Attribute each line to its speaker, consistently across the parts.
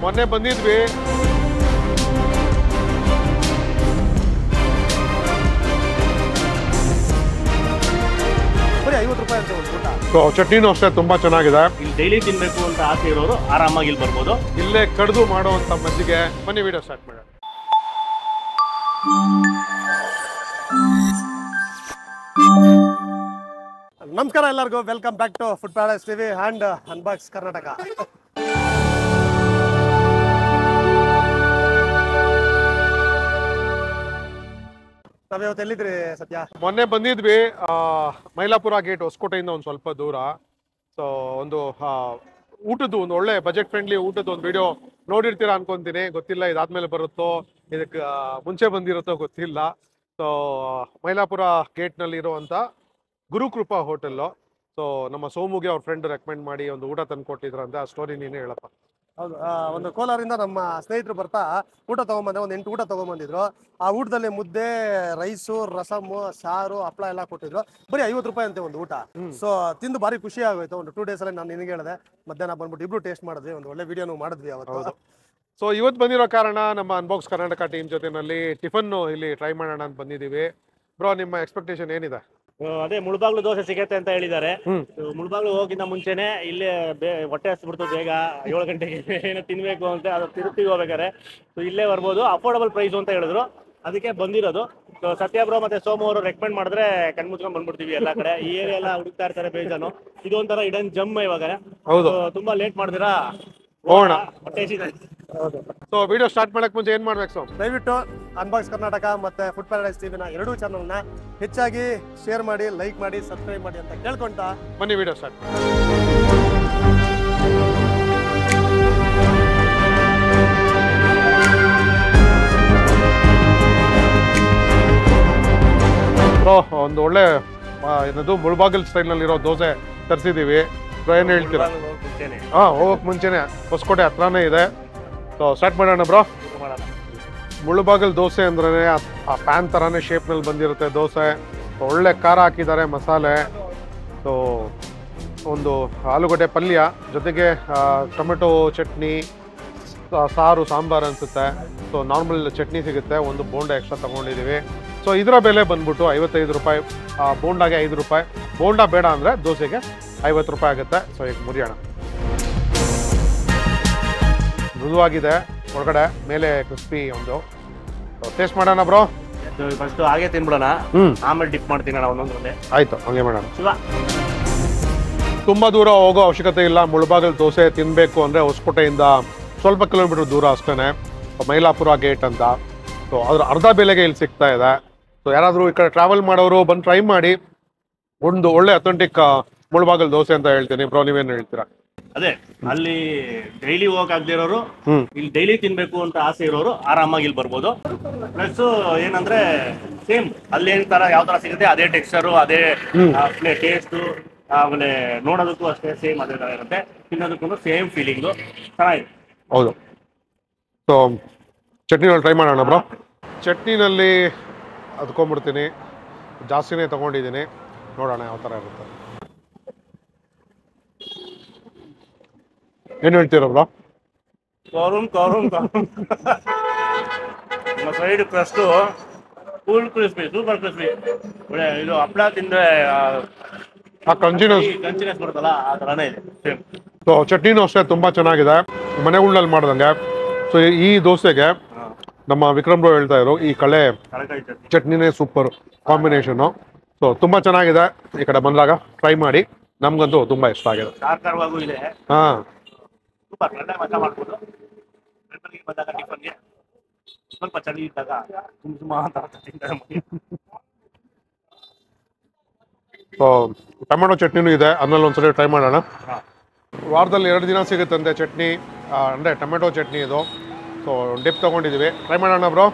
Speaker 1: ಮೊನ್ನೆ ಬಂದಿದ್ವಿ.
Speaker 2: ಬರೀ 50 ರೂಪಾಯಿ ಅಂತ ಒಂದು ಊಟ.
Speaker 1: ಸೊ ಚಟ್ನಿನೂ ಅಷ್ಟೇ ತುಂಬಾ ಚೆನ್ನಾಗಿದೆ.
Speaker 3: ಇಲ್ಲಿ ಡೈಲಿ ತಿನ್ಬೇಕು ಅಂತ ಆಸೆ ಇರೋರು ಆರಾಮಾಗಿ ಇಲ್ಲಿ ಬರ್ಬೋದು.
Speaker 1: ಇಲ್ಲೇ ಕಡ್ದು ಮಾಡುವಂತ ಮಜ್ಜಿಗೆ. ಬನ್ನಿ ವಿಡಿಯೋ ಸ್ಟಾರ್ಟ್ ಮಾಡೋಣ.
Speaker 2: ನಮಸ್ಕಾರ ಎಲ್ಲರಿಗೂ, welcome back to Food Paradise TV and unbox Karnataka. ನಾವಿವತ್ತು ಎಲ್ಲಿದ್ರಿ ಸತ್ಯ?
Speaker 1: ಮೊನ್ನೆ ಬಂದಿದ್ವಿ ಮೈಲಾಪುರ ಗೇಟ್, ಹೊಸಕೋಟೆಯಿಂದ ಒಂದು ಸ್ವಲ್ಪ ದೂರ. ಸೊ ಒಂದು ಊಟದ್ದು ಒಂದು ಒಳ್ಳೆ ಬಜೆಟ್ ಫ್ರೆಂಡ್ಲಿ ಊಟದ್ದು ಒಂದು ವಿಡಿಯೋ ನೋಡಿರ್ತೀರಾ ಅನ್ಕೊಂತೀನಿ. ಗೊತ್ತಿಲ್ಲ ಇದಾದ್ಮೇಲೆ ಬರುತ್ತೋ ಇದಕ್ಕೆ ಮುಂಚೆ ಬಂದಿರುತ್ತೋ ಗೊತ್ತಿಲ್ಲ. ಸೊ ಮೈಲಾಪುರ ಗೇಟ್ನಲ್ಲಿ ಇರುವಂಥ ಗುರುಕೃಪಾ ಹೋಟೆಲ್ಲು. ಸೊ ನಮ್ಮ ಸೋಮುಗೆ ಅವ್ರ ಫ್ರೆಂಡ್ ರೆಕಮೆಂಡ್ ಮಾಡಿ ಒಂದು ಊಟ ತಂದು ಕೊಟ್ಟಿದ್ರಂತೆ. ಆ ಸ್ಟೋರಿ ನೀನೇ ಹೇಳಪ್ಪ.
Speaker 2: ಹೌದು, ಒಂದು ಕೋಲಾರಿಂದ ನಮ್ಮ ಸ್ನೇಹಿತರು ಬರ್ತಾ ಊಟ ತಗೊಂಬಂದೆ. ಒಂದು 8 ಊಟ ತಗೊಂಬಂದಿದ್ರು. ಆ ಊಟದಲ್ಲಿ ಮುದ್ದೆ, ರೈಸು, ರಸಮ್ಮು, ಸಾರು, ಹಪ್ಪಳ ಎಲ್ಲ ಕೊಟ್ಟಿದ್ರು. ಬರೀ 50 ರೂಪಾಯಿ ಅಂತೆ ಒಂದು ಊಟ. ಸೊ ತಿಂದು ಭಾರಿ ಖುಷಿ ಆಗೋಯ್ತು. ಒಂದು 2 ಡೇಸ್ ಅಲ್ಲಿ ನಾನು ನಿನಗೆ ಹೇಳಿದೆ, ಮಧ್ಯಾಹ್ನ ಬಂದ್ಬಿಟ್ಟು ಇಬ್ರು ಟೇಸ್ಟ್ ಮಾಡಿದ್ವಿ. ಒಂದು ಒಳ್ಳೆ ವಿಡಿಯೋನು ಮಾಡಿದ್ವಿ ಅವತ್ತು.
Speaker 1: ಸೊ ಇವತ್ತು ಬಂದಿರೋ ಕಾರಣ ನಮ್ಮ ಅನ್ಬಾಕ್ಸ್ ಕರ್ನಾಟಕ ಟೀಮ್ ಜೊತೆನಲ್ಲಿ ಟಿಫನ್ ಇಲ್ಲಿ ಟ್ರೈ ಮಾಡೋಣ ಅಂತ ಬಂದಿದ್ದೀವಿ. ಬ್ರೋ, ನಿಮ್ಮ ಎಕ್ಸ್ಪೆಕ್ಟೇಷನ್ ಏನಿದೆ?
Speaker 3: ಅದೇ ಮುಳುಬಾಗ್ಲು ದೋಸೆ ಸಿಗತ್ತೆ ಅಂತ ಹೇಳಿದ್ದಾರೆ. ಮುಳುಬಾಗ್ಲು ಹೋಗಿದ್ದ ಮುಂಚೆನೆ ಇಲ್ಲೇ ಹೊಟ್ಟೆ ಹಸ್ಬಿಡ್ತು. ಬೇಗ 7 ಗಂಟೆಗೆ ಏನೋ ತಿನ್ಬೇಕು ಅಂತ ಅದು ತಿರುಪ್ತಿಗೆ ಹೋಗ್ಬೇಕಾರೆ. ಸೊ ಇಲ್ಲೇ ಬರ್ಬೋದು, ಅಫೋರ್ಡಬಲ್ ಪ್ರೈಸ್ ಅಂತ ಹೇಳಿದ್ರು, ಅದಕ್ಕೆ ಬಂದಿರೋದು. ಸೊ ಸತ್ಯ ಬ್ರೋ ಮತ್ತೆ ಸೋಮು ಅವರು ರೆಕಮೆಂಡ್ ಮಾಡಿದ್ರೆ ಕಣ್ಮುಚ್ಕೊಂಡ್ ಬಂದ್ಬಿಡ್ತೀವಿ ಎಲ್ಲಾ ಕಡೆ. ಈ ಏರಿಯಾ ಎಲ್ಲ ಹುಡುಕ್ತಾ ಇರ್ತಾರೆ ಬೇಜಾನು. ಇದು ಒಂಥರ ಇಡನ್ ಜಮ್ ಇವಾಗ.
Speaker 1: ಹೌದು,
Speaker 3: ತುಂಬಾ ಲೇಟ್ ಮಾಡಿದಿರಾ,
Speaker 1: ಹೋಗೋಣ.
Speaker 3: ಹೊಟ್ಟೆ ಹಸಿದೆ.
Speaker 1: ಸೊ ವಿಡಿಯೋ ಸ್ಟಾರ್ಟ್ ಮಾಡಕ್ ಮುಂಚೆ ಏನ್ ಮಾಡ್ಬೇಕು ಸೋ?
Speaker 2: ದಯವಿಟ್ಟು ಅನ್ಬಾಕ್ಸ್ ಕರ್ನಾಟಕ ಮತ್ತೆ ಫುಡ್ ಪ್ಯಾರಡೈಸ್ ಟಿವಿನ 2 ಚಾನಲ್ನ ಹೆಚ್ಚಾಗಿ ಶೇರ್ ಮಾಡಿ, ಲೈಕ್ ಮಾಡಿ, ಸಬ್ಸ್ಕ್ರೈಬ್ ಮಾಡಿ ಅಂತ ಕೇಳ್ಕೊಂತ
Speaker 1: ಬನ್ನಿ ವಿಡಿಯೋ ಸ್ಟಾರ್ಟ್. ಬ್ರೋ, ಒಂದು ಒಳ್ಳೆ ಏನದು ಮುಳುಬಾಗಿಲ್ ಸ್ಟೈಲ್ನಲ್ಲಿರೋ ದೋಸೆ ತರಿಸಿದ್ದೀವಿ. ಏನ್ ಹೇಳ್ತೀರಾ? ಹೋಗಕ್ ಮುಂಚೆನೆ ಹೊಸಕೋಟೆ ಹತ್ರನೇ ಇದೆ. ಸೊ ಸ್ಟಾರ್ಟ್ ಮಾಡೋಣ ಬ್ರೋ. ಮುಳುಬಾಗಿಲ್ ದೋಸೆ ಅಂದ್ರೆ ಆ ಪ್ಯಾನ್ ಥರನೇ ಶೇಪ್ನಲ್ಲಿ ಬಂದಿರುತ್ತೆ ದೋಸೆ. ಒಳ್ಳೆ ಖಾರ ಹಾಕಿದ್ದಾರೆ, ಮಸಾಲೆ. ಸೊ ಒಂದು ಆಲೂಗಡ್ಡೆ ಪಲ್ಯ ಜೊತೆಗೆ ಟೊಮೆಟೊ ಚಟ್ನಿ, ಸಾರು, ಸಾಂಬಾರು ಅನಿಸುತ್ತೆ. ಸೊ ನಾರ್ಮಲ್ ಚಟ್ನಿ ಸಿಗುತ್ತೆ. ಒಂದು ಬೋಂಡ ಎಕ್ಸ್ಟ್ರಾ ತೊಗೊಂಡಿದ್ದೀವಿ. ಸೊ ಇದರ ಬೆಲೆ ಬಂದ್ಬಿಟ್ಟು 55 ರೂಪಾಯಿ. ಬೋಂಡಾಗೆ 5 ರೂಪಾಯಿ. ಬೋಂಡ ಬೇಡ ಅಂದರೆ ದೋಸೆಗೆ 50 ರೂಪಾಯಿ ಆಗುತ್ತೆ. ಸೊ ಈಗ ಮುರಿಯೋಣ. ಮೃದುವಾಗಿದೆ ಒಳಗಡೆ, ಮೇಲೆ ಕ್ರಿಸ್ಪಿ. ಒಂದು ಟೇಸ್ಟ್ ಮಾಡೋಣ ಬ್ರೋ.
Speaker 3: ಫಸ್ಟ್ ಹಾಗೆ ತಿನ್ಬಿಡೋಣ, ಆಮೇಲೆ ಡಿಪ್ ಮಾಡ್ತೀನಿ ನಾನು ಒಂದೊಂದೇ.
Speaker 1: ಆಯ್ತು, ಹಂಗೆ ಮಾಡೋಣ. ತುಂಬಾ ದೂರ ಹೋಗೋ ಅವಶ್ಯಕತೆ ಇಲ್ಲ. ಮುಳುಬಾಗಿಲು ದೋಸೆ ತಿನ್ಬೇಕು ಅಂದ್ರೆ ಹೊಸಕೋಟೆಯಿಂದ ಸ್ವಲ್ಪ ಕಿಲೋಮೀಟರ್ ದೂರ ಅಷ್ಟೇ, ಮೈಲಾಪುರ ಗೇಟ್ ಅಂತ. ಸೊ ಅದ್ರ ಅರ್ಧ ಬೆಲೆಗೆ ಇಲ್ಲಿ ಸಿಗ್ತಾ ಇದೆ. ಸೊ ಯಾರಾದರೂ ಈ ಕಡೆ ಟ್ರಾವೆಲ್ ಮಾಡೋರು ಬಂದು ಟ್ರೈ ಮಾಡಿ. ಒಂದು ಒಳ್ಳೆ ಅಥೆಂಟಿಕ್ ಮುಳುಬಾಗಿಲು ದೋಸೆ ಅಂತ ಹೇಳ್ತೀನಿ. ಬ್ರೋ, ನೀವೇನು ಹೇಳ್ತೀರಾ?
Speaker 3: ಅದೇ, ಅಲ್ಲಿ ಡೈಲಿ ಹೋಗಕ್ ಆಗದೆ ಇರೋರು ಇಲ್ಲಿ ಡೈಲಿ ತಿನ್ಬೇಕು ಅಂತ ಆಸೆ ಇರೋರು ಆರಾಮಾಗಿ ಇಲ್ಲಿ ಬರ್ಬೋದು. ಪ್ಲಸ್ ಏನಂದ್ರೆ ಸೇಮ್ ಅಲ್ಲಿ ಏನ್ ತರ ಯಾವ ತರ ಸಿಗುತ್ತೆ ಅದೇ ಟೆಕ್ಸ್ಚರು, ಅದೇ ಟೇಸ್ಟ್, ಆಮೇಲೆ ನೋಡೋದಕ್ಕೂ ಅಷ್ಟೇ ಸೇಮ್ ಅದೇ ತರ ಇರುತ್ತೆ. ತಿನ್ನೋದಕ್ಕೂ ಸೇಮ್ ಫೀಲಿಂಗು ಚೆನ್ನಾಗಿದೆ.
Speaker 1: ಹೌದು. ಸೊ ಚಟ್ನಿನಲ್ಲಿ ಟ್ರೈ ಮಾಡೋಣ ಬ್ರೋ. ಚಟ್ನಿನಲ್ಲಿ ಅದ್ಕೊಂಡ್ಬಿಡ್ತೀನಿ, ಜಾಸ್ತಿನೇ ತಗೊಂಡಿದ್ದೀನಿ. ನೋಡೋಣ ಯಾವ ಥರ ಇರುತ್ತೆ. ಏನು ಹೇಳ್ತೀರ ಬ್ರೋ?
Speaker 3: ನಮ್ಮ side crust full crispy, super crispy. ಇದು ಹಪ್ಪಳ ತಿಂದ್ರೆ
Speaker 1: ಆ ಕಂಚಿನೆಸ್
Speaker 3: ಬರುತ್ತಲ್ಲ, ಆ ಥರನೇ ಇದೆ ಸೇಮ್.
Speaker 1: ಸೊ ಚಟ್ನಿನೂ ಅಷ್ಟೇ ತುಂಬ ಚೆನ್ನಾಗಿದೆ, ಮನೆಗಳಲ್ಲಿ ಮಾಡ್ದಂಗೆ. ಸೊ ಈ ದೋಸೆಗೆ ನಮ್ಮ ವಿಕ್ರಮ್ ಬ್ರೋ ಹೇಳ್ತಾ ಇದ್ರು, ಈ ಕಳೆಕಾಯಿ ಚಟ್ನಿನೇ ಸೂಪರ್ ಕಾಂಬಿನೇಷನ್ನು. ಸೊ ತುಂಬ ಚೆನ್ನಾಗಿದೆ. ಈ ಕಡೆ ಬಂದಾಗ ಟ್ರೈ ಮಾಡಿ. ನಮ್ಗಂತೂ ತುಂಬ ಇಷ್ಟ ಆಗಿದೆ.
Speaker 3: ಖಾರವಾಗೂ ಇದೆ.
Speaker 1: ಹಾಂ,
Speaker 3: ಸೂಪರ್. ಒಳ್ಳೆ ಮಜಾ ಮಾಡ್ಬೋದು. ಬೆಳಗ್ಗೆ ಬಂದಾಗ ಟಿಫನ್ಗೆ ಸ್ವಲ್ಪ ಚಳಿ ಇದ್ದಾಗ ತುಂಬ ಅಂತ ತಿಂತಾರೆ.
Speaker 1: ಸೊ ಟೊಮೆಟೊ ಚಟ್ನಿನೂ ಇದೆ, ಅದನ್ನಲ್ಲಿ ಒಂದ್ಸರಿ ಟ್ರೈ ಮಾಡೋಣ. ವಾರದಲ್ಲಿ 2 ದಿನ ಸಿಗುತ್ತಂತೆ ಚಟ್ನಿ, ಅಂದರೆ ಟೊಮೆಟೊ ಚಟ್ನಿ ಇದು. ಸೊ ಡಿಪ್ ತೊಗೊಂಡಿದ್ದೀವಿ, ಟ್ರೈ ಮಾಡೋಣ ಬ್ರೋ.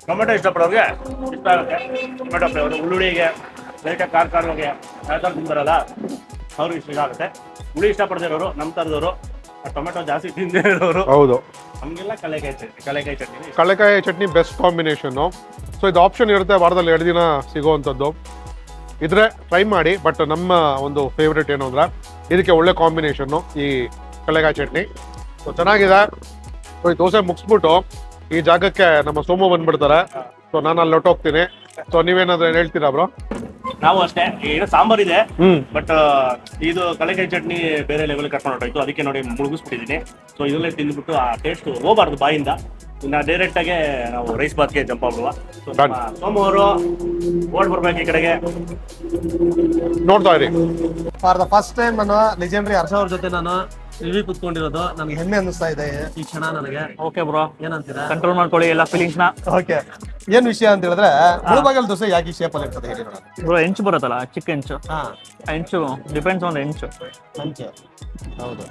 Speaker 3: ಟೊಮೆಟೊ ಇಷ್ಟಪಡೋರಿಗೆ ಇಷ್ಟ ಆಗುತ್ತೆ. ಟೊಮೆಟೊ ಫ್ಲೇವರು ಹುಳುಳಿಗೆ ಲೈಟಾಗಿ ಖಾರವಾಗಿ ಯಾವ ಥರ ತಿಂತಾರಲ್ಲ ಅವ್ರಿಗೆ ಇಷ್ಟ ಆಗುತ್ತೆ. ಹುಳಿ ಇಷ್ಟಪಡ್ದಿರೋರು, ನಮ್ಮ ಥರದವರು, ಟೊಮೆಟೊ ಜಾಸ್ತಿ ತಿಂದೇ ಇರೋರು,
Speaker 1: ಹೌದು,
Speaker 3: ನಮಗೆಲ್ಲ ಕಲೆಕಾಯಿ ಚಟ್ನಿ.
Speaker 1: ಕಳೆಕಾಯಿ ಚಟ್ನಿ ಬೆಸ್ಟ್ ಕಾಂಬಿನೇಷನ್ನು. ಸೊ ಇದು ಆಪ್ಷನ್ ಇರುತ್ತೆ, ವಾರದಲ್ಲಿ 2 ದಿನ ಸಿಗೋವಂಥದ್ದು. ಇದ್ರೆ ಟ್ರೈ ಮಾಡಿ. ಬಟ್ ನಮ್ಮ ಒಂದು ಫೇವ್ರೇಟ್ ಏನು ಅಂದ್ರೆ ಇದಕ್ಕೆ ಒಳ್ಳೆ ಕಾಂಬಿನೇಷನ್ನು ಈ ಕಡಲೆಕಾಯಿ ಚಟ್ನಿ. ಸೊ ಚೆನ್ನಾಗಿದೆ. ಸೊ ಈ ದೋಸೆ ಮುಗಿಸ್ಬಿಟ್ಟು ಈ ಜಾಗಕ್ಕೆ ನಮ್ಮ ಸೋಮು ಬಂದ್ಬಿಡ್ತಾರೆ. ಸೊ ನಾನು ಅಲ್ಲಿ ಹೊಟ್ಟೋಗ್ತೀನಿ. ಸೊ ನೀವೇನಾದ್ರೂ ಹೇಳ್ತೀರಾ ಬ್ರೋ?
Speaker 3: ನಾವು ಅಷ್ಟೇ, ಏನೋ ಸಾಂಬಾರ್ ಇದೆ ಬಟ್ ಇದು ಕಡಲೆಕಾಯಿ ಚಟ್ನಿ ಬೇರೆ ಲೆವೆಲ್ ಕರ್ಕೊಂಡು ಹೊರಟೋಯ್ತು. ಅದಕ್ಕೆ ನೋಡಿ ಮುಳುಗಿಸ್ಬಿಟ್ಟಿದ್ದೀನಿ. ಸೊ ಇದರಲ್ಲೇ ತಿಂದ್ಬಿಟ್ಟು ಆ ಟೇಸ್ಟ್ ಹೋಗಬಾರ್ದು ಬಾಯಿಂದ. ಇನ್ನು ಡೈರೆಕ್ಟ್ ಆಗಿ ನಾವು ರೈಸ್ ಬಾತ್ಗೆ ಜಂಪ್ ಆಗ್ಬಿಡುವ. ಸೋಮವಾರ ಓಡ್ ಬರ್ಬೇಕು ಈ ಕಡೆಗೆ.
Speaker 1: ನೋಡ್ತಾ ಇರಿ.
Speaker 2: ಫಾರ್ ದ ಫಸ್ಟ್ ಟೈಮ್ ನಾನು ಲೆಜೆಂಡ್ರಿ ಹರ್ಷ ಅವ್ರ ಜೊತೆ ನಾನು ಇಲ್ಲಿ ಕುತ್ಕೊಂಡಿರೋದು. ನನಗೆ ಹೆಮ್ಮೆ ಅನ್ನಿಸ್ತಾ ಇದೆ ಈ ಕ್ಷಣ ನನಗೆ.
Speaker 3: ಓಕೆ ಬ್ರೋ,
Speaker 2: ಏನಂತೀರಾ?
Speaker 3: ಕಂಟ್ರೋಲ್ ಮಾಡ್ಕೊಳ್ಳಿ ಎಲ್ಲ ಫೀಲಿಂಗ್ಸ್ ನ.
Speaker 2: ಓಕೆ, ಏನ್ ವಿಷಯ ಅಂತ ಹೇಳಿದ್ರೆ ಮುಳುಬಾಗಿಲು ದೋಸೆ ಯಾಕೆ ಈ ಶೇಪ್ ಅಲ್ಲಿ ಇರ್ತದೆ ಹೇಳಿ ನೋಡೋಣ.
Speaker 3: ಬ್ರೋ ಹೆಂಚು ಬರುತ್ತಲ್ಲ, ಚಿಕ್ಕ ಹೆಂಚು.
Speaker 2: ಹಾ,
Speaker 3: ಹೆಂಚು ಡಿಪೆಂಡ್ಸ್ ಆನ್ ಹೆಂಚು.
Speaker 2: ಹಂಚೆ, ಹೌದು.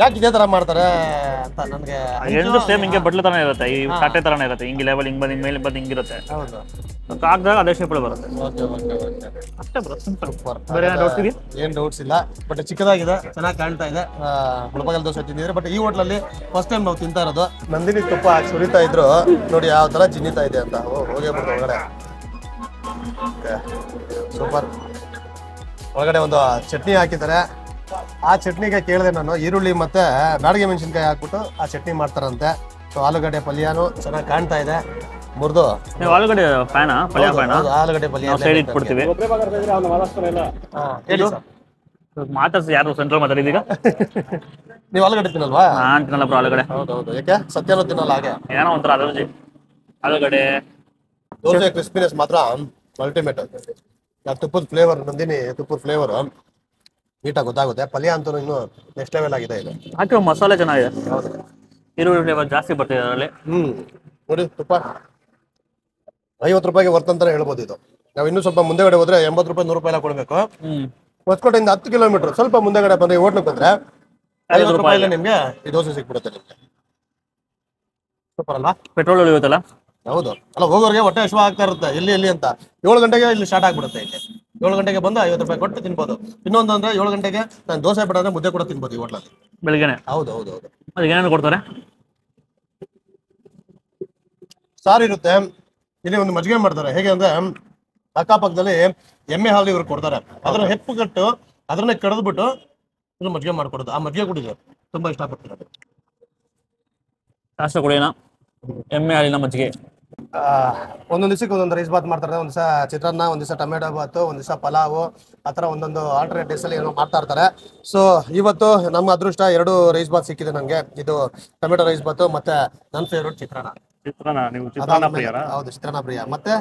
Speaker 2: ಯಾಕೆ ಇದೇ ತರ ಮಾಡ್ತಾರೆ ಅಂತ ನನಗೆ.
Speaker 3: ಹೆಂಚು ಸೇಮ್ ಹಿಂಗೆ ಬಟ್ಲು ತರನೇ ಇರುತ್ತೆ, ಈ ಕಾಟೆ ತರನೇ ಇರುತ್ತೆ. ಹಿಂಗೆ ಲೆವೆಲ್ ಹಿಂಗ್ ಬಂದು ಮೇಲೆ ಬಂದು ಹಿಂಗಿರುತ್ತೆ.
Speaker 2: ಹೌದು,
Speaker 3: ಹಾಕಿದಾಗ ಅದೇ ಶೇಪ್ ಬರುತ್ತೆ.
Speaker 2: ಓಕೆ ಓಕೆ ಓಕೆ,
Speaker 3: ಅಷ್ಟೇ ಬ್ರೋ, ಸಿಂಪಲ್.
Speaker 2: ಸೂಪರ್.
Speaker 3: ಬೇರೆ ಡೌಟ್ಸ್ ಇದೆಯಾ?
Speaker 2: ಏನ್ ಡೌಟ್ಸ್ ಇಲ್ಲ, ಬಟ್ ಚಿಕ್ಕದಾಗಿದೆ, ಚೆನ್ನಾಗಿ ಕಾಣ್ತಾ ಇದೆ. ಮುಳುಬಾಗಿಲು ದೋಸೆ ತಿಂದಿದ್ರೆ, ಬಟ್ ಈ ಹೋಟ್ಲಲ್ಲಿ ಫಸ್ಟ್ ಟೈಮ್ ನಾವು ತಿಂತಾ ಇರೋದು. ನಂದಿನಿ ತುಪ್ಪ ಸುರಿತಾ ಇದ್ರು ನೋಡಿ ಯಾವ ತರ ಜಿನ್ನಿತಾ ಇದೆ ಅಂತ. ಹೋಗೇ ಬಿಡ್ತು ಒಳಗಡೆ. ಸೂಪರ್. ಒಳಗಡೆ ಒಂದು ಚಟ್ನಿ ಹಾಕಿದ್ದಾರೆ. ಆ ಚಟ್ನಿಗೆ ಕೇಳಿದೆ ನಾನು, ಈರುಳ್ಳಿ ಮತ್ತೆ ಬ್ಯಾಡಗೆ ಮೆಣಸಿನ್ಕಾಯಿ ಹಾಕ್ಬಿಟ್ಟು ಆ ಚಟ್ನಿ ಮಾಡ್ತಾರಂತೆ. ಸೊ ಆಲೂಗಡ್ಡೆ ಪಲ್ಯನೂ ಚೆನ್ನಾಗಿ ಕಾಣ್ತಾ ಇದೆ. ಮುರಿದು
Speaker 3: ನೀವು ಆಲೂಗಡ್ಡೆ ಫ್ಯಾನಾ? ಪಲ್ಯ ಫ್ಯಾನಾ?
Speaker 2: ಆಲೂಗಡ್ಡೆ ಪಲ್ಯ
Speaker 3: ಸೈಡ್ ಇಟ್ಬಿಡ್ತೀವಿ. ಮಾತಾಡ್ಸಿ ಯಾರು ಸೆಂಟ್ರಲ್ ಮಾತಾಡಿದೀಗ?
Speaker 2: ನೀವು ಆಲೂಗಡ್ಡೆ ತಿನ್ನಲ್ವಾ?
Speaker 3: ನಾನ್ ತಿನ್ನಲ್ಲ ಬ್ರೋ ಆಲೂಗಡ್ಡೆ.
Speaker 2: ಹೌದೌದು, ಯಾಕೆ? ಸತ್ಯನೂ ತಿನ್ನಲ್ಲ. ಹಾಗೆ
Speaker 3: ಏನೋ ಒಂಥರ ಅಲರ್ಜಿ ಆಲೂಗಡ್ಡೆ.
Speaker 2: ದೋಸೆ ಕ್ರಿಸ್ಪಿನೆಸ್ ಮಾತ್ರ ಅಲ್ಟಿಮೇಟ್. ತುಪ್ಪದ ಫ್ಲೇವರ್, ನಂದಿನಿ ತುಪ್ಪದ ಫ್ಲೇವರ್ ನೀಟಾಗಿ ಗೊತ್ತಾಗುತ್ತೆ. ಪಲ್ಯ ಅಂತೂ ಇನ್ನು ನೆಕ್ಸ್ಟ್ ಲೆವೆಲ್ ಆಗಿದೆ ಇದು.
Speaker 3: ಹಾಕಿರೋ ಮಸಾಲೆ ಚೆನ್ನಾಗಿದೆ.
Speaker 2: ಹೌದು,
Speaker 3: ಈರುಳ್ಳಿ ಫ್ಲೇವರ್ ಜಾಸ್ತಿ ಬರ್ತಿದೆ ಅದರಲ್ಲಿ.
Speaker 2: ನೋಡಿ ತುಪ್ಪ 50 ರೂಪಾಯಿಗೆ ವರ್ತ್ ಅಂತಾನೆ ಹೇಳ್ಬೋದು ಇದು. ನಾವು ಇನ್ನೂ ಸ್ವಲ್ಪ ಮುಂದೆಗಡೆ ಹೋದ್ರೆ 80 ರೂಪಾಯಿ 100 ರೂಪಾಯಿ ಎಲ್ಲ ಕೊಡಬೇಕು. ಹೊಸಕೋಟೆಯಿಂದ 10 ಕಿಲೋಮೀಟರ್ ಸ್ವಲ್ಪ ಮುಂದೆಗಡೆ ಬಂದ್ರೆ ಹೋಟ್ಲಿಗೆ ಬಂದ್ರೆ 50 ರೂಪಾಯಿಗೆ ನಿಮ್ಗೆ ಈ ದೋಸೆ ಸಿಕ್ಬಿಡುತ್ತೆ ನಿಮ್ಗೆ. ಸೂಪರ್ ಅಲ್ಲ?
Speaker 3: ಪೆಟ್ರೋಲ್ ಉಳಿಯುತ್ತಲ್ಲ.
Speaker 2: ಹೌದು, ಅಲ್ಲ ಹೋಗೋರಿಗೆ ಹೊಟ್ಟೆ ಹಸಿವು ಆಗ್ತಾ ಇರುತ್ತೆ. ಎಲ್ಲಿ ಅಂತ 7 ಗಂಟೆಗೆ ಇಲ್ಲಿ ಸ್ಟಾರ್ಟ್ ಆಗ್ಬಿಡುತ್ತೆ. ಇಲ್ಲಿ 7 ಗಂಟೆಗೆ ಬಂದು 50 ರೂಪಾಯಿ ಕೊಟ್ಟು ತಿನ್ಬೋದು. ಇನ್ನೊಂದು ಅಂದ್ರೆ 7 ಗಂಟೆಗೆ ನಾನು ದೋಸೆ ಬಿಡೋದ್ರೆ ಮುದ್ದೆ ಕೂಡ ತಿನ್ಬೋದು ಈ ಹೋಟ್ಲಲ್ಲಿ
Speaker 3: ಬೆಳಿಗ್ಗೆನೆ.
Speaker 2: ಹೌದು ಹೌದು ಹೌದು.
Speaker 3: ಅದಕ್ಕೆ ಏನೇನು ಕೊಡ್ತಾರೆ?
Speaker 2: ಸಾರು ಇರುತ್ತೆ. ಇಲ್ಲಿ ಒಂದು ಮಜ್ಜಿಗೆ ಮಾಡ್ತಾರೆ. ಹೇಗೆ ಅಂದ್ರೆ ಅಕ್ಕಪಕ್ಕದಲ್ಲಿ ಎಮ್ಮೆ ಹಾಲು ಇವ್ರು ಕೊಡ್ತಾರೆ. ಅದನ್ನ ಹೆಪ್ಪು ಕಟ್ಟು ಅದನ್ನೇ ಕಡಿದ್ಬಿಟ್ಟು ಇಲ್ಲಿ ಮಜ್ಜಿಗೆ ಮಾಡ್ಕೊಡೋದು. ಆ ಮಜ್ಜಿಗೆ ಕುಡಿದ್ರು ತುಂಬಾ ಇಷ್ಟಪಡ್ತಾರೆ.
Speaker 3: ಲಾಸ್ಟ್ ಕೊಡೋಣ ಎಮ್ಮೆ ಹಾಲಿನ ಮಜ್ಜಿಗೆ.
Speaker 2: ಒಂದೊಂದು ದಿವಸಕ್ಕೆ ಒಂದೊಂದು ರೈಸ್ ಬಾತ್ ಮಾಡ್ತಾರೆ. ಒಂದ್ ದಿವಸ ಚಿತ್ರಾನ್ನ, ಒಂದ್ ದಿವಸ ಟೊಮೆಟೊ ಬಾತು, ಒಂದ್ ದಿವಸ ಪಲಾವು, ಆ ಥರ ಒಂದೊಂದು ಆಲ್ಟರ್ನೇಟ್ ಡೇಸ್ ಅಲ್ಲಿ ಏನೋ ಮಾಡ್ತಾ ಇರ್ತಾರೆ. ಸೊ ಇವತ್ತು ನಮ್ಮ ಅದೃಷ್ಟ 2 ರೈಸ್ ಬಾತ್ ಸಿಕ್ಕಿದೆ ನನಗೆ. ಇದು ಟೊಮೆಟೊ ರೈಸ್ ಬಾತು ಮತ್ತೆ ನನ್ನ ಫೇವ್ರೇಟ್ ಚಿತ್ರಾನ್ನ.
Speaker 3: ನೀವು ಚಿತ್ರಾನ್ನ ಪ್ರಿಯರಾ?
Speaker 2: ಹೌದು, ಚಿತ್ರಾನ್ನ ಪ್ರಿಯ. ಮತ್ತೆ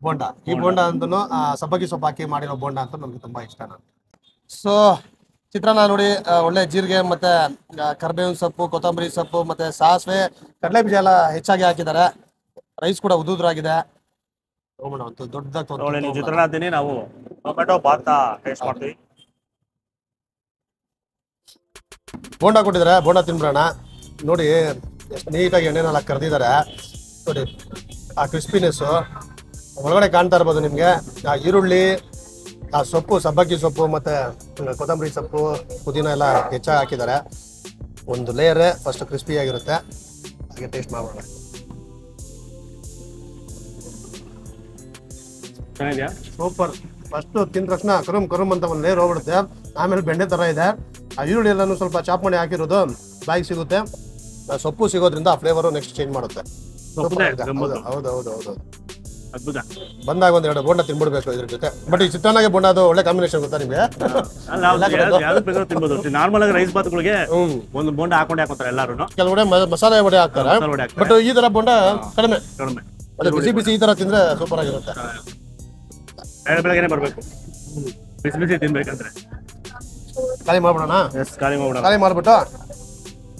Speaker 2: ಬೋಂಡ. ಈ ಬೋಂಡ ಅಂತೂ ಸಬ್ಬಗಿ ಸೊಪ್ಪು ಹಾಕಿ ಮಾಡಿರೋ ಬೋಂಡ ಅಂತ ನಮ್ಗೆ ತುಂಬಾ ಇಷ್ಟ. ಸೊ ಚಿತ್ರಾನ್ನ ನೋಡಿ, ಒಳ್ಳೆ ಜೀರಿಗೆ ಮತ್ತೆ ಕರ್ಬೇವಿನ ಸೊಪ್ಪು, ಕೊತ್ತಂಬರಿ ಸೊಪ್ಪು ಮತ್ತೆ ಸಾಸಿವೆ, ಕಡಲೆ ಬೀಜ ಎಲ್ಲ ಹೆಚ್ಚಾಗಿ ಹಾಕಿದ್ದಾರೆ. ರೈಸ್ ಕೂಡ ಉದುರಾಗಿದೆ. ದೊಡ್ಡದಾಗಿ
Speaker 3: ಚಿತ್ರಾನ್ನ ತಿನ್ನಿ, ನಾವು ಟೊಮೆಟೊ ಬಾತ್ ಟೇಸ್ಟ್ ಮಾಡ್ತೀವಿ.
Speaker 2: ಬೋಂಡ ಕೊಟ್ಟಿದ್ದಾರೆ, ಬೋಂಡ ತಿನ್ಬಿಡೋಣ. ನೋಡಿ ಎಷ್ಟು ನೀಟಾಗಿ ಎಣ್ಣೆನೆಲ್ಲ ಕರೆದಿದ್ದಾರೆ. ನೋಡಿ ಆ ಕ್ರಿಸ್ಪಿನೆಸ್ ಒಳಗಡೆ ಕಾಣ್ತಾ ಇರ್ಬೋದು ನಿಮ್ಗೆ. ಆ ಈರುಳ್ಳಿ, ಆ ಸೊಪ್ಪು, ಸಬ್ಬಕ್ಕಿ ಸೊಪ್ಪು ಮತ್ತೆ ಕೊತ್ತಂಬರಿ ಸೊಪ್ಪು, ಪುದೀನ ಎಲ್ಲ ಹೆಚ್ಚಾಗಿ ಹಾಕಿದ್ದಾರೆ. ಒಂದು ಲೇಯರ್ ಫಸ್ಟ್ ಕ್ರಿಸ್ಪಿ ಆಗಿರುತ್ತೆ. ಹಾಗೆ ಟೇಸ್ಟ್ ಮಾಡೋಣ. ಸೂಪರ್. ಫಸ್ಟ್ ತಿಂದ ತಕ್ಷಣ ಕರುಮ್ ಅಂತ ಒಂದು ಲೇಯರ್ ಹೋಗ್ಬಿಡುತ್ತೆ. ಆಮೇಲೆ ಬೆಂಡೆ ತರ ಇದೆ. ಆ ಈರುಳ್ಳಿ ಎಲ್ಲಾನು ಸ್ವಲ್ಪ ಚಾಪ್ ಮಾಡಿ ಹಾಕಿರೋದು ಬಾಯಿಗೆ ಸಿಗುತ್ತೆ. ಸೊಪ್ಪು ಸಿಗೋದ್ರಿಂದ ಆ ಫ್ಲೇವರ್ ನೆಕ್ಸ್ಟ್ ಚೇಂಜ್ ಮಾಡುತ್ತೆ. ಹೌದು ಹೌದು ಹೌದು. ಬಂದಾಗ 1-2 ಬೋಂಡ ತಿನ್ಬಿಡ್ಬೇಕು ಇದ್ರ ಜೊತೆ. ಬಟ್ ಈ ಚಿತ್ರಾನ್ನಾಗೆ ಬೋಂಡ ಅದು ಒಳ್ಳೆ ಕಾಂಬಿನೇಷನ್ ಗೊತ್ತಾ ನಿಮ್ಗೆ?
Speaker 3: ನಾರ್ಮಲ್ ಆಗಿ ರೈಸ್ ಬಾತ್ಗಳಿಗೆ ಒಂದು ಬೋಂಡ ಹಾಕೊಂಡೆ ಹಾಕೋತಾರೆ ಎಲ್ಲಾರು.
Speaker 2: ಕೆಲವಡೆ ಮಸಾಲೆ ವಡೆ ಹಾಕ್ತಾರೆ. ಬಟ್ ಈ ತರ ಬೋಂಡ ಕಡಿಮೆ. ಅದೇ ಬಿಸಿ ಬಿಸಿ ಈ ತರ ತಿಂದ್ರೆ ಸೂಪರ್ ಆಗಿರುತ್ತೆ.
Speaker 3: ಬೆಳಗ್ಗೆನೆ ಬರ್ಬೇಕು ಬಿಸಿ ಬಿಸಿ ತಿನ್ಬೇಕಂದ್ರೆ.
Speaker 2: ಖಾಲಿ ಮಾಡ್ಬಿಡೋಣ. ಖಾಲಿ ಮಾಡ್ಬಿಟ್ಟು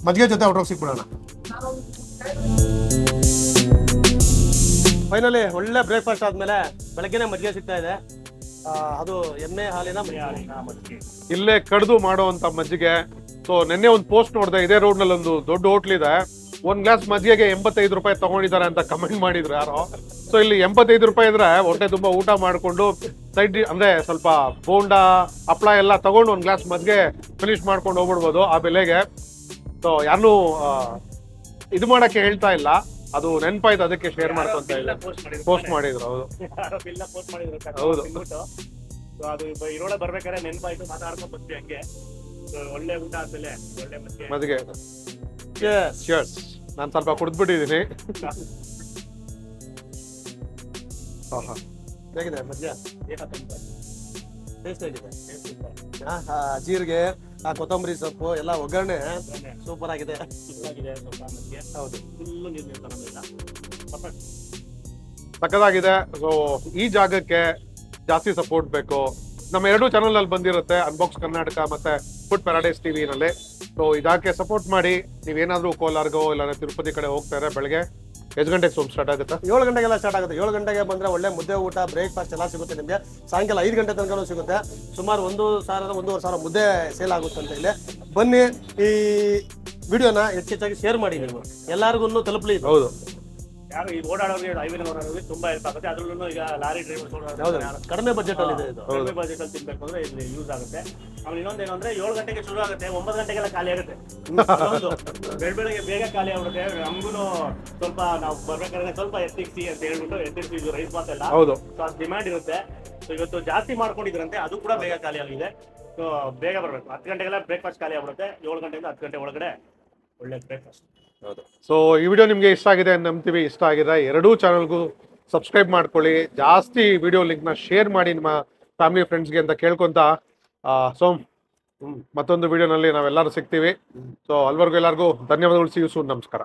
Speaker 2: ಮಜ್ಜಿಗೆ ಜೊತೆ ಔಟ್ರೋಗಿ ಸಿಕ್ಬಿಡೋಣ. ಫೈನಲಿ ಒಳ್ಳೆ ಬ್ರೇಕ್ಫಾಸ್ಟ್ ಆದ್ಮೇಲೆ ಬೆಳಗ್ಗೆನೆ ಮಜ್ಜಿಗೆ ಸಿಗ್ತಾ ಇದೆ. ಅದು ಎಮ್ಮೆ ಹಾಲಿನ ಮಜ್ಜಿಗೆ.
Speaker 1: ಇಲ್ಲೇ ಕಡ್ದು ಮಾಡುವಂತ ಮಜ್ಜಿಗೆ. ಸೊ ನಿನ್ನೆ ಒಂದು ಪೋಸ್ಟ್ ನೋಡಿದೆ, ಇದೇ ರೋಡ್ ನಲ್ಲಿ ಒಂದು ದೊಡ್ಡ ಹೋಟ್ಲ್ ಇದೆ. 1 ಗ್ಲಾಸ್ ಮಜ್ಜಿಗೆಗೆ 85 ರೂಪಾಯಿ ತಗೊಂಡಿದ್ದಾರೆ ಅಂತ ಕಮೆಂಟ್ ಮಾಡಿದ್ರು ಯಾರೋ. ಸೊ ಇಲ್ಲಿ 85 ರೂಪಾಯಿ ಇದ್ರೆ ಹೊಟ್ಟೆ ತುಂಬಾ ಊಟ ಮಾಡ್ಕೊಂಡು ಸೈಡ್ ಅಂದ್ರೆ ಸ್ವಲ್ಪ ಬೋಂಡ, ಹಪ್ಳ ಎಲ್ಲ ತಗೊಂಡು 1 ಗ್ಲಾಸ್ ಮಜ್ಜಿಗೆ ಫಿನಿಶ್ ಮಾಡ್ಕೊಂಡು ಹೋಗ್ಬಿಡ್ಬೋದು ಆ ಬೆಲೆಗೆ. ಸೊ ಯಾರನ್ನೂ ಇದು ಮಾಡಕ್ಕೆ ಹೇಳ್ತಾ ಇಲ್ಲ, ಅದು ನೆನಪಾಯ್ತು ಅದಕ್ಕೆ ಶೇರ್ ಮಾಡ್ಕೊಂತ ಇಲ್ಲ. ಪೋಸ್ಟ್ ಮಾಡಿದ್ರು. ಹೌದು ಹೌದು.
Speaker 3: ಸೊ ಅದು ಇರೋಳೆ ಬರ್ಬೇಕಾದ್ರೆ ನೆನಪಾಯ್ತು, ಮಾತಾಡ್ಕೊಂಡು ಬಂದ್ವಿ ಹಂಗೆ. ಸೊ ಒಳ್ಳೆ ಊಟ ಆದ್ಮೇಲೆ ಒಳ್ಳೆ
Speaker 1: ಮದ್ಗೆ cheers. ನಾನು ಸ್ವಲ್ಪ ಕುಡಿದ್ಬಿಟ್ಟಿದ್ದೀನಿ.
Speaker 2: ಹೇಗಿದೆ ಮಧ್ಯ? ಟೇಸ್ಟ್ ಹೇಗಿದೆ? ಜೀರಿಗೆ, ಆ ಕೊತ್ತಂಬರಿ ಸೊಪ್ಪು ಎಲ್ಲ ಒಗ್ಗರಣೆ ಸೂಪರ್ ಆಗಿದೆ.
Speaker 3: ಹೌದು, ಫುಲ್ಲು ನೀರು
Speaker 1: ಸಕ್ಕದಾಗಿದೆ. ಸೊ ಈ ಜಾಗಕ್ಕೆ ಜಾಸ್ತಿ ಸಪೋರ್ಟ್ ಬೇಕು. ನಮ್ಮ 2 ಚಾನಲ್ ಅಲ್ಲಿ ಬಂದಿರುತ್ತೆ, ಅನ್ಬಾಕ್ಸ್ ಕರ್ನಾಟಕ ಮತ್ತೆ ಫುಡ್ ಪ್ಯಾರಡೈಸ್ ಟಿವಿ ನಲ್ಲಿ. ಸೊ ಇದಕ್ಕೆ ಸಪೋರ್ಟ್ ಮಾಡಿ. ನೀವೇನಾದ್ರೂ ಕೋಲಾರ್ಗೋ ಇಲ್ಲ ತಿರುಪತಿ ಕಡೆ ಹೋಗ್ತಾರೆ, ಬೆಳಗ್ಗೆ ಎಷ್ಟು ಗಂಟೆಗೆ ಸೋಮ್ ಸ್ಟಾರ್ಟ್ ಆಗುತ್ತೆ?
Speaker 2: 7 ಗಂಟೆಗೆಲ್ಲ ಸ್ಟಾರ್ಟ್ ಆಗುತ್ತೆ. 7 ಗಂಟೆಗೆ ಬಂದ್ರೆ ಒಳ್ಳೆ ಮುದ್ದೆ ಊಟ, ಬ್ರೇಕ್ಫಾಸ್ಟ್ ಎಲ್ಲ ಸಿಗುತ್ತೆ ನಿಮಗೆ. ಸಾಯಂಕಾಲ 5 ಗಂಟೆ ತನಕ ಸಿಗುತ್ತೆ. ಸುಮಾರು 1,000-1,500 ಮುದ್ದೆ ಸೇಲ್ ಆಗುತ್ತೆ ಅಂತ ಇಲ್ಲಿ. ಬನ್ನಿ, ಈ ವಿಡಿಯೋನ ಹೆಚ್ಚೆಚ್ಚಾಗಿ ಶೇರ್ ಮಾಡಿ, ನೀವು ಎಲ್ಲರಿಗೂ ತಲುಪಲಿ.
Speaker 1: ಹೌದು,
Speaker 3: ಯಾರು ಈ ಓಡಾಡೋರಿಗೆ, ಹೈವೇನ ಓಡಾಡೋರಿಗೆ ತುಂಬಾ ಹೆಲ್ಪ್ ಆಗುತ್ತೆ. ಅದ್ರಲ್ಲೂ ಈಗ ಲಾರಿ ಡ್ರೈವರ್ಸ್
Speaker 2: ಕಡಿಮೆ ಬಜೆಟ್ ಅಲ್ಲಿ ಇದೆ ಇದು.
Speaker 3: ಕಡಿಮೆ ಬಜೆಟ್ ಅಲ್ಲಿ ತಿನ್ಬೇಕು ಅಂದ್ರೆ ಇಲ್ಲಿ ಯೂಸ್ ಆಗುತ್ತೆ. ಆಮೇಲೆ ಇನ್ನೊಂದೇನು ಅಂದ್ರೆ 7 ಗಂಟೆಗೆ ಶುರು ಆಗುತ್ತೆ, 9 ಗಂಟೆಗೆಲ್ಲ ಖಾಲಿ ಆಗುತ್ತೆ. ಬೆಳಗ್ಗೆ ಬೇಗ ಖಾಲಿ ಆಗ್ಬಿಡುತ್ತೆ. ನಮ್ಗೂ ಸ್ವಲ್ಪ ನಾವು ಬರ್ಬೇಕಾದ್ರೆ ಸ್ವಲ್ಪ ಎತ್ತಿಸಿ ಅಂತ ಹೇಳ್ಬಿಟ್ಟು ಎತ್ತಿಸಿ ರೈಸ್ ಬಾತ್ ಎಲ್ಲ
Speaker 1: ಹೌದು,
Speaker 3: ಸೊ ಅದು ಡಿಮ್ಯಾಂಡ್ ಇರುತ್ತೆ. ಸೊ ಇವತ್ತು ಜಾಸ್ತಿ ಮಾಡ್ಕೊಂಡಿದ್ರಂತೆ, ಅದು ಕೂಡ ಬೇಗ ಖಾಲಿ ಆಗಿದೆ. ಸೊ ಬೇಗ ಬರ್ಬೇಕು. 10 ಗಂಟೆಗೆಲ್ಲ ಬ್ರೇಕ್ಫಾಸ್ಟ್ ಖಾಲಿ ಆಗ್ಬಿಡುತ್ತೆ. 7 ಗಂಟೆಯಿಂದ 10 ಗಂಟೆ ಒಳಗಡೆ ಒಳ್ಳೆ ಬ್ರೇಕ್ಫಾಸ್ಟ್.
Speaker 1: ಹೌದು. ಸೊ ಈ ವಿಡಿಯೋ ನಿಮ್ಗೆ ಇಷ್ಟ ಆಗಿದೆ ಅಂತ ನಂಬ್ತೀವಿ. ಇಷ್ಟ ಆಗಿದ್ರೆ 2 ಚಾನಲ್ಗೂ ಸಬ್ಸ್ಕ್ರೈಬ್ ಮಾಡ್ಕೊಳ್ಳಿ. ಜಾಸ್ತಿ ವಿಡಿಯೋ ಲಿಂಕ್ನ ಶೇರ್ ಮಾಡಿ ನಿಮ್ಮ ಫ್ಯಾಮಿಲಿ ಫ್ರೆಂಡ್ಸ್ಗೆ ಅಂತ ಕೇಳ್ಕೊಂತ ಸೋಮ್ ಮತ್ತೊಂದು ವಿಡಿಯೋನಲ್ಲಿ ನಾವೆಲ್ಲರೂ ಸಿಗ್ತೀವಿ. ಸೊ ಅಲ್ವರೆಗೂ ಎಲ್ಲರಿಗೂ ಧನ್ಯವಾದಗಳು. See you soon. ನಮಸ್ಕಾರ.